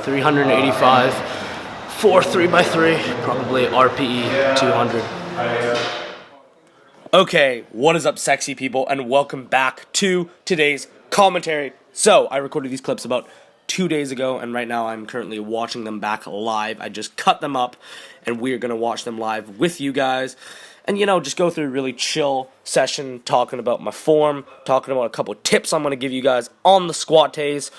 385, 4 3x3, probably RPE 200. Okay, what is up, sexy people, and welcome back to today's commentary. So, I recorded these clips about 2 days ago, and right now I'm currently watching them back live. I just cut them up, and we're going to watch them live with you guys. And, you know, just go through a really chill session, talking about my form, talking about a couple tips I'm going to give you guys on the squat days.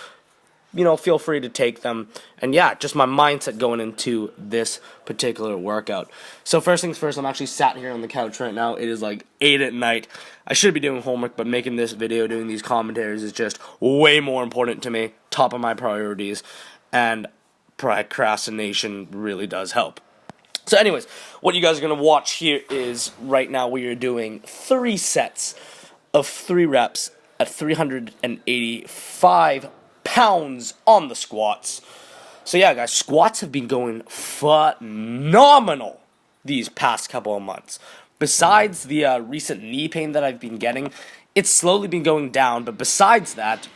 You know, feel free to take them. And yeah, just my mindset going into this particular workout. So first things first, I'm actually sat here on the couch right now. It is like 8 at night. I should be doing homework, but making this video, doing these commentaries is just way more important to me. Top of my priorities. And procrastination really does help. So anyways, what you guys are going to watch here is right now we are doing 3 sets of 3 reps at 385 pounds on the squats. So yeah, guys, squats have been going phenomenal these past couple of months. Besides the recent knee pain that I've been getting, it's slowly been going down, but besides that,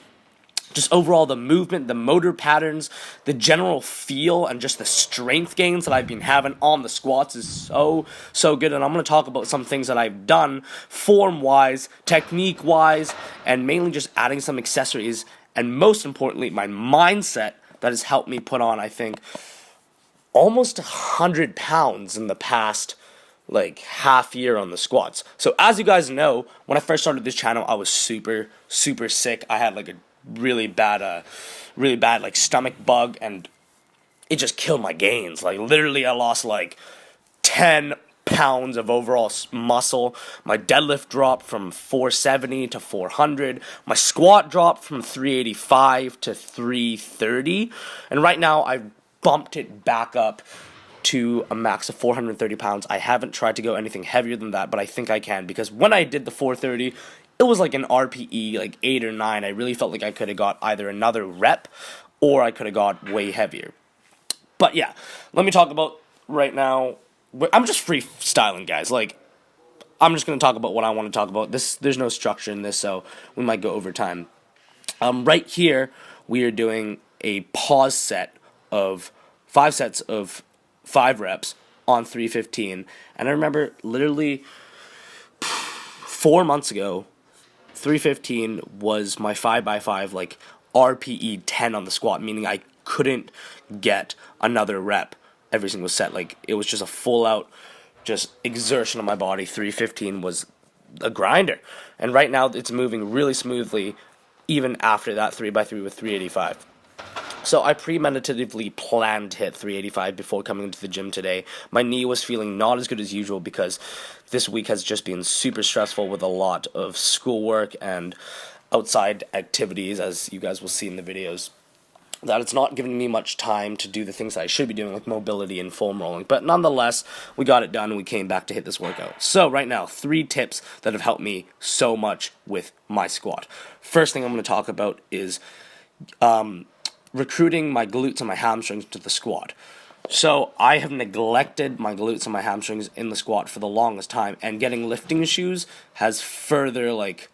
just overall the movement, the motor patterns, the general feel, and just the strength gains that I've been having on the squats is so good. And I'm going to talk about some things that I've done form-wise, technique-wise, and mainly just adding some accessories, and most importantly, my mindset that has helped me put on, I think, almost 100 pounds in the past like half year on the squats. So as you guys know, when I first started this channel, I was super sick. I had like a really bad like stomach bug, and it just killed my gains. Like literally I lost like 10 pounds of overall muscle. My deadlift dropped from 470 to 400. My squat dropped from 385 to 330. And right now I've bumped it back up to a max of 430 pounds. I haven't tried to go anything heavier than that, but I think I can, because when I did the 430, it was like an RPE, like 8 or 9. I really felt like I could have got either another rep or I could have got way heavier. But yeah, let me talk about right now. I'm just freestyling, guys. Like, I'm just going to talk about what I want to talk about. There's no structure in this, so we might go over time. Right here, we are doing a pause set of 5 sets of 5 reps on 315. And I remember literally 4 months ago, 315 was my 5x5 like RPE 10 on the squat, meaning I couldn't get another rep every single set. Like, it was just a full out just exertion on my body. 315 was a grinder, and right now it's moving really smoothly even after that 3x3 with 385. So I premeditatively planned to hit 385 before coming into the gym today. My knee was feeling not as good as usual because this week has just been super stressful with a lot of schoolwork and outside activities, as you guys will see in the videos, that it's not giving me much time to do the things that I should be doing, like mobility and foam rolling. But nonetheless, we got it done and we came back to hit this workout. So right now, 3 tips that have helped me so much with my squat. First thing I'm going to talk about is recruiting my glutes and my hamstrings to the squat. So I have neglected my glutes and my hamstrings in the squat for the longest time, and getting lifting shoes has further like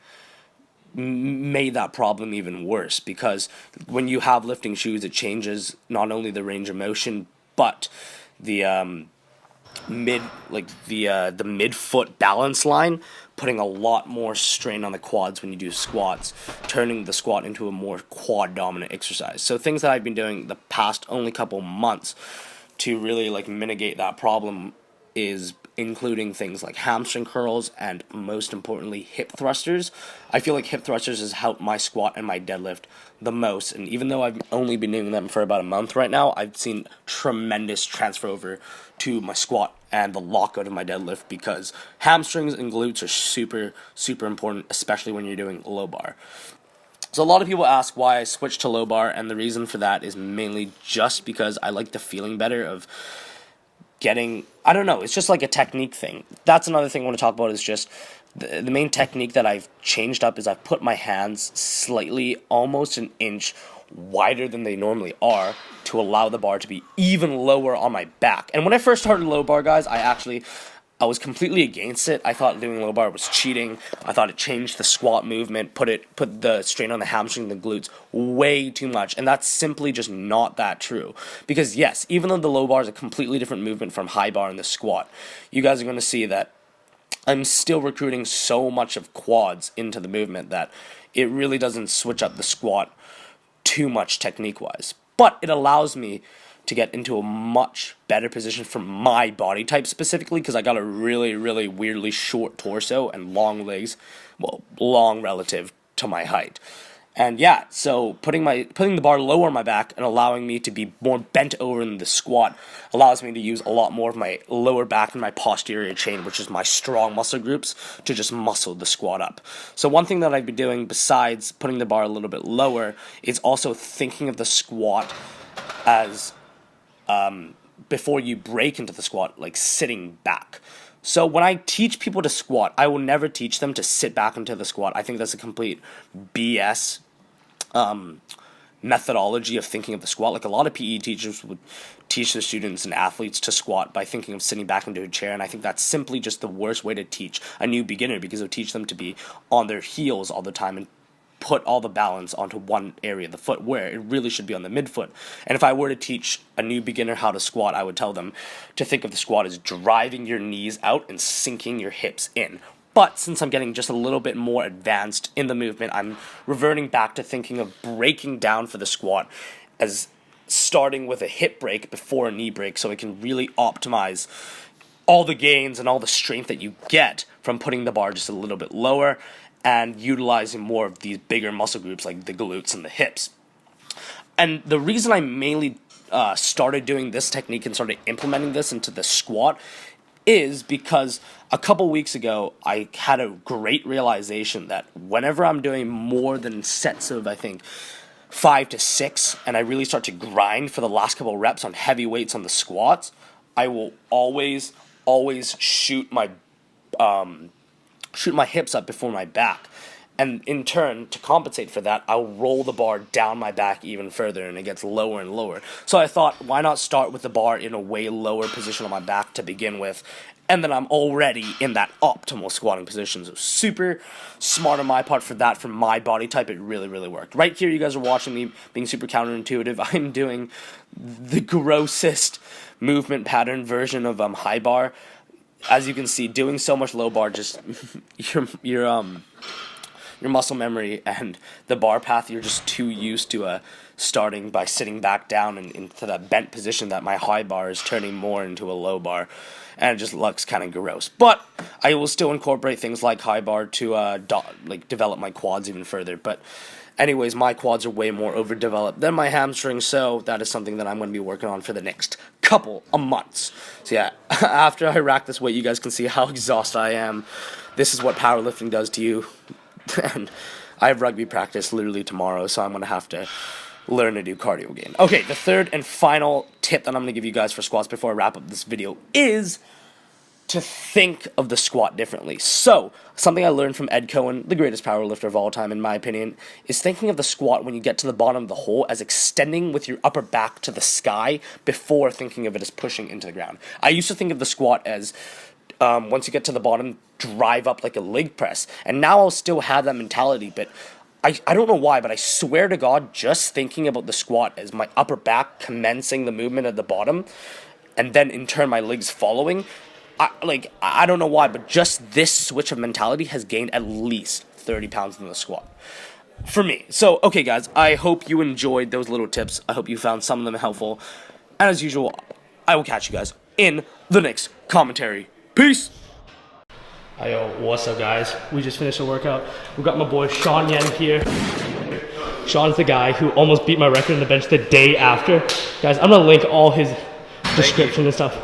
made that problem even worse, because when you have lifting shoes, it changes not only the range of motion but the mid-foot balance line, putting a lot more strain on the quads when you do squats, turning the squat into a more quad dominant exercise. So things that I've been doing the past only couple months to really like mitigate that problem is including things like hamstring curls and, most importantly, hip thrusters. I feel like hip thrusters has helped my squat and my deadlift the most, and even though I've only been doing them for about a month right now, I've seen tremendous transfer over to my squat and the lockout of my deadlift, because hamstrings and glutes are super important, especially when you're doing low bar. So a lot of people ask why I switched to low bar, and the reason for that is mainly just because I like the feeling better of getting, I don't know, it's just like a technique thing. That's another thing I want to talk about, is just the main technique that I've changed up is I've put my hands slightly, almost an inch wider than they normally are, to allow the bar to be even lower on my back. And when I first started low bar, guys, I I was completely against it. I thought doing low bar was cheating. I thought it changed the squat movement, put the strain on the hamstring and the glutes way too much. And that's simply just not that true. Because yes, even though the low bar is a completely different movement from high bar and the squat, you guys are going to see that I'm still recruiting so much of quads into the movement that it really doesn't switch up the squat too much technique-wise. But it allows me to get into a much better position for my body type specifically, because I got a really, really weirdly short torso and long legs, well, long relative to my height. And yeah, so putting the bar lower on my back and allowing me to be more bent over in the squat allows me to use a lot more of my lower back and my posterior chain, which is my strong muscle groups, to just muscle the squat up. So one thing that I've been doing besides putting the bar a little bit lower is also thinking of the squat as before you break into the squat, like sitting back. So when I teach people to squat, I will never teach them to sit back into the squat. I think that's a complete BS methodology of thinking of the squat. Like, a lot of PE teachers would teach their students and athletes to squat by thinking of sitting back into a chair, and I think that's simply just the worst way to teach a new beginner, because it'll teach them to be on their heels all the time and put all the balance onto one area of the foot, where it really should be on the midfoot. And if I were to teach a new beginner how to squat, I would tell them to think of the squat as driving your knees out and sinking your hips in. But since I'm getting just a little bit more advanced in the movement, I'm reverting back to thinking of breaking down for the squat as starting with a hip break before a knee break, so it can really optimize all the gains and all the strength that you get from putting the bar just a little bit lower and utilizing more of these bigger muscle groups like the glutes and the hips. And the reason I mainly started doing this technique and started implementing this into the squat is because a couple weeks ago I had a great realization that whenever I'm doing more than sets of, I think, 5 to 6, and I really start to grind for the last couple reps on heavy weights on the squats, I will always shoot my hips up before my back. And in turn, to compensate for that, I'll roll the bar down my back even further, and it gets lower and lower. So I thought, why not start with the bar in a way lower position on my back to begin with, and then I'm already in that optimal squatting position. So super smart on my part for that. For my body type, it really, really worked. Right here, you guys are watching me being super counterintuitive. I'm doing the grossest movement pattern version of HighBar. As you can see, doing so much low bar, just your muscle memory and the bar path, you're just too used to starting by sitting back down and into that bent position that my high bar is turning more into a low bar, and it just looks kind of gross. But I will still incorporate things like high bar to develop my quads even further. But anyways, my quads are way more overdeveloped than my hamstrings, so that is something that I'm going to be working on for the next couple of months. So yeah, after I rack this weight, you guys can see how exhausted I am. This is what powerlifting does to you. And I have rugby practice literally tomorrow, so I'm going to have to learn to do cardio again. Okay, the third and final tip that I'm going to give you guys for squats before I wrap up this video is to think of the squat differently. So, something I learned from Ed Cohen, the greatest powerlifter of all time in my opinion, is thinking of the squat when you get to the bottom of the hole as extending with your upper back to the sky before thinking of it as pushing into the ground. I used to think of the squat as once you get to the bottom, drive up like a leg press. And now I'll still have that mentality, but I don't know why, but I swear to God, just thinking about the squat as my upper back commencing the movement at the bottom, and then in turn my legs following, I don't know why, but just this switch of mentality has gained at least 30 pounds in the squat for me. So, okay guys, I hope you enjoyed those little tips. I hope you found some of them helpful. And as usual, I will catch you guys in the next commentary. Peace! Yo, what's up guys? We just finished a workout. We got my boy Sean Yen here. Sean's the guy who almost beat my record in the bench the day after. Guys, I'm gonna link all his description and stuff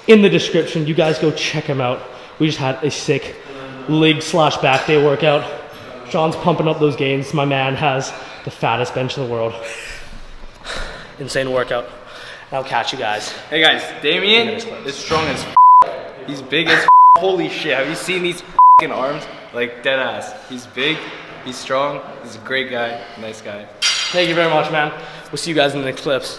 in the description. You guys go check him out. We just had a sick leg/back day workout. Sean's pumping up those gains. My man has the fattest bench in the world. Insane workout. I'll catch you guys. Hey guys, Damien is strong as He's big as holy shit. Have you seen these arms? Like, dead ass. He's big, he's strong, he's a great guy, nice guy. Thank you very much, man. We'll see you guys in the next clips.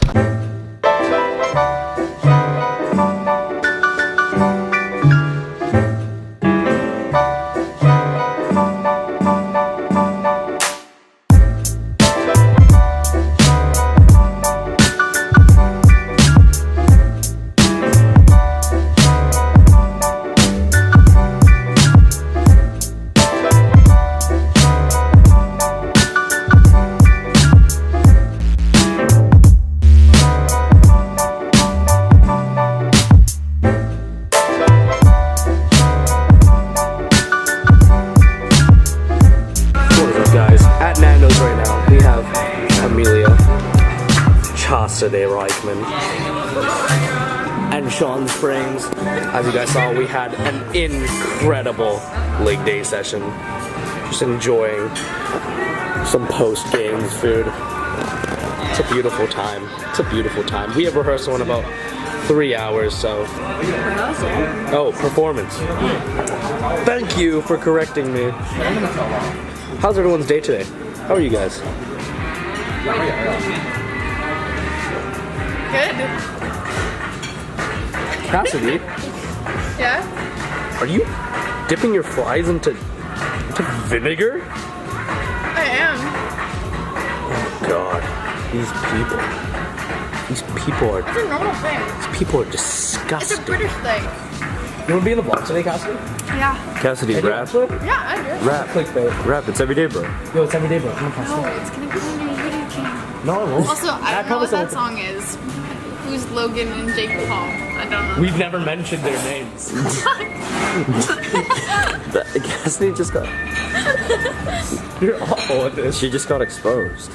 today, Reichman. And Sean Springs. As you guys saw, we had an incredible leg day session. Just enjoying some post-game food. It's a beautiful time. It's a beautiful time. We have rehearsal in about 3 hours, so. Oh, performance. Thank you for correcting me. How's everyone's day today? How are you guys? Good. Cassidy, Yeah? are you dipping your fries into vinegar? I am. Oh God, these people are It's a normal thing. people are It's a disgusting. British thing. You wanna be in the vlog today, Cassidy? Yeah. Cassidy, rap. Yeah, I do. Rap. Clickbait. Rap. It's every day, bro. Yo, it's every day, bro. Come on, No, Cassidy. it's gonna be on your YouTube channel. No, I won't. Also, I don't know promise what I that won't. song is. Who's Logan and Jake Paul? I don't know. We've never mentioned their names. Cassidy just got. You're awful at this. She just got exposed.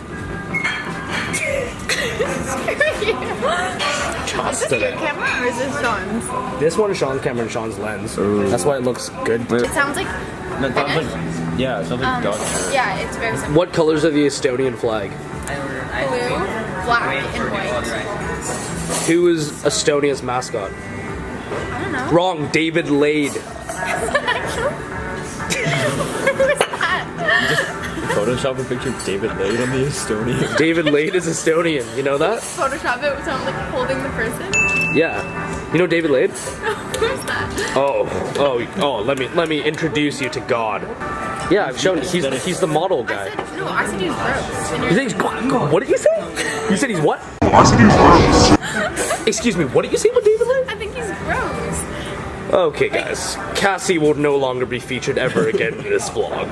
Is this your camera or is this Sean's? This one is Sean's camera and Sean's lens. That's why it looks good. It sounds like Yeah, something yeah, it's very simple. What colors are the Estonian flag? Blue, black, and white. Who is Estonia's mascot? I don't know. Wrong, David Lade. Who is that? Photoshop a picture of David Lade on the Estonian. David Lade is Estonian. You know that? Photoshop it with someone like holding the person. Yeah. You know David Lade? Who's that? Oh. Let me introduce you to God. Yeah, I've shown. He's the model guy. I said he was gross. And You you're think he's what did you say? You said he's what? Excuse me. What did you say about David Lade? I think he's gross. Okay, guys. Cassie will no longer be featured ever again in this vlog.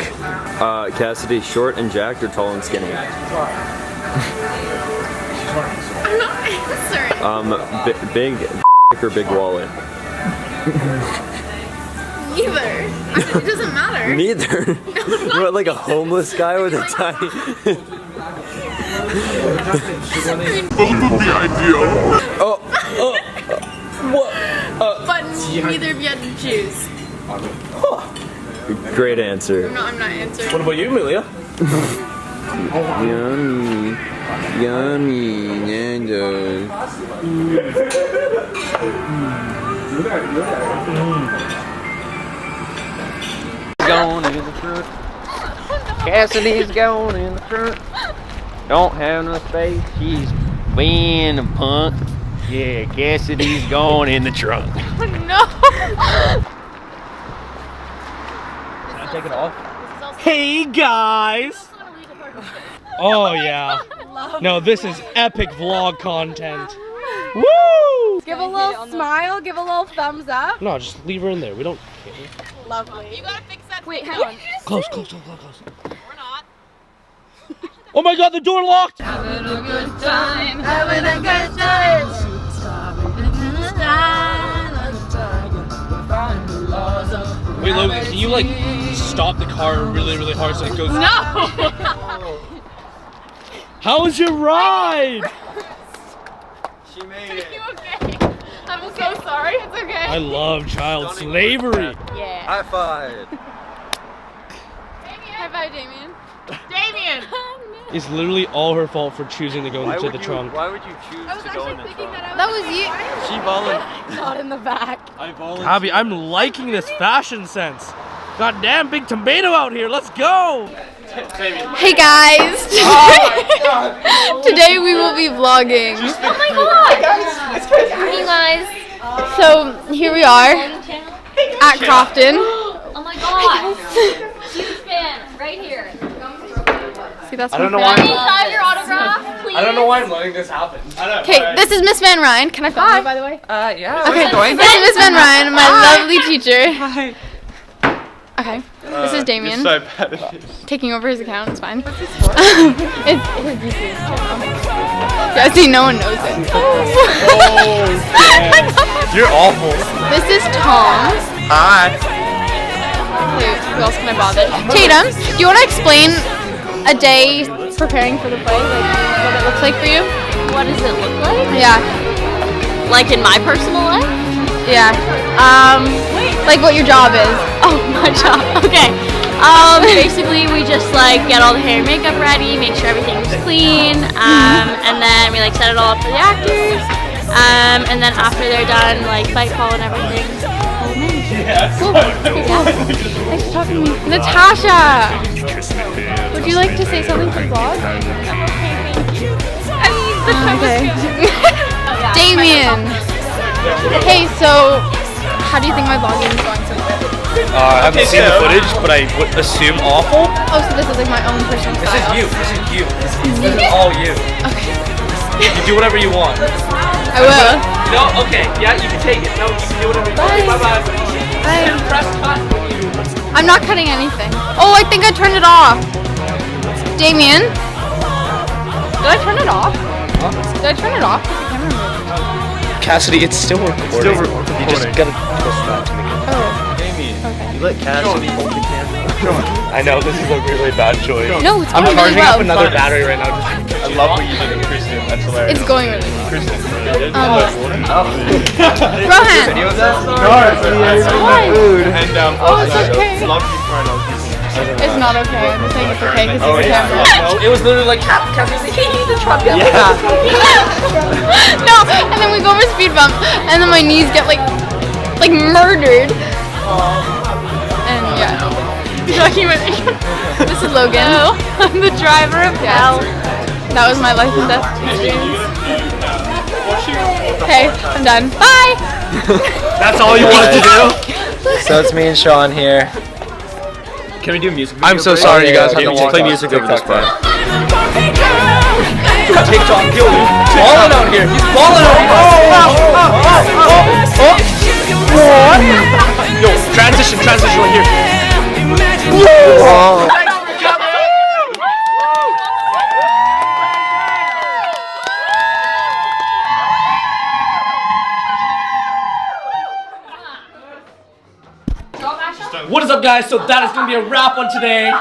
Cassidy, short and jacked or tall and skinny? I'm not answering. Big or big wallet? Either. It doesn't matter. Neither. What, like a homeless guy with a tiny? But neither of you had to choose. Great answer. No, I'm not answering. What about you, Amelia? Yummy. Yummy. Nandos. Going in the front. Cassidy's going in the front. Don't have no space. She's being a punk. Yeah, Cassidy's going in the trunk. No. Can I take it off? Hey guys! Oh yeah. No, this is epic vlog content. Woo! Give a little smile, give a little thumbs up. No, just leave her in there. We don't care. Lovely. You gotta fix that. Wait, hang on. Close. We're not. Oh my god, the door locked! Having a good time, having a good time. Wait, Logan, can you like stop the car really, really hard so it goes? No. How was your ride? She made it. You okay? I'm so sorry. It's okay. I love child slavery. Yeah. High five. High five, Damien. Damien. It's literally all her fault for choosing to go into the trunk. Why would you choose to go in the trunk? That was you. She volunteered. Not in the back. I volunteered. Abby, I'm liking this fashion sense. Goddamn big tomato out here. Let's go. Hey guys. Today we will be vlogging. Oh my god. Hey guys. So here we are at Crofton. Oh my god! Huge fan, right here. See, that's I don't know my why. friend. Can you sign your autograph, please? I don't know why I'm letting this happen. Okay, this is Miss Van Ryan. Can I film you, by the way? Yeah. Okay, this is Miss Van Ryan, my lovely teacher. Hi. Okay, this is Damien. So bad at this. Taking over his account, it's fine. It's his YouTube channel. Yeah, see, no one knows it. You're awful. This is Tom. Hi. Wait, who else can I bother? Tatum, do you want to explain a day preparing for the play? Like what it looks like for you? What does it look like? Yeah. Like in my personal life? Yeah. Like what your job is. Oh, my job. Okay. Basically, we just like get all the hair and makeup ready, make sure everything's clean, and then we like set it all up for the actors. And then after they're done, like fight call and everything. Cool. Thanks for talking to me. Natasha! Would you like to say something to the vlog? Okay. Damien! Hey, so how do you think my vlogging is going so far? I haven't seen the footage, but I would assume awful. Oh, so this is like my own personal This style. is you. This is you. This is all you. Okay. You do whatever you want. I will. No, okay. Yeah, you can take it. No, you can do whatever you want. Bye. Bye-bye. Bye. Press cut. I'm not cutting anything. Oh, I think I turned it off. Damien? Did I turn it off? Huh? Did I turn it off? I can't remember. Cassidy, it's still recording. You just gotta twist that to make it. Oh. You let Cassidy hold the camera. I know, this is a really bad choice. No, it's I'm going really charging well. up another battery right now. I love what you did with Kristen. That's hilarious. It's going really well. Kristen. Rohan! Video of that? Why? Food. And Oh, it's okay. love you for an It's not okay. I'm just saying it's okay because it's a camera. No, it was literally like, Cassidy's like, hey, the truck. Yeah. No, and then we go over speed bump, and then my knees get like murdered. And yeah. This is Logan. Hello. I'm the driver of hell. That was my life and death experience. Okay, I'm done. Bye! That's all you wanted to do? So it's me and Sean here. Can we do music? I'm so sorry, you guys have to play music over this part. TikTok killed me. Balling out here. He's balling out here. Yo, transition right here. What is up, guys? So that is going to be a wrap on today.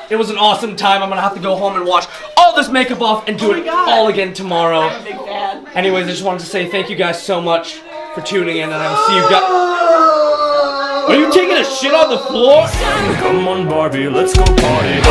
It was an awesome time. I'm going to have to go home and wash all this makeup off and do it all again tomorrow. Anyways, I just wanted to say thank you guys so much for tuning in, and I will see you guys. Are you taking a shit on the floor? Come on, Barbie, let's go party.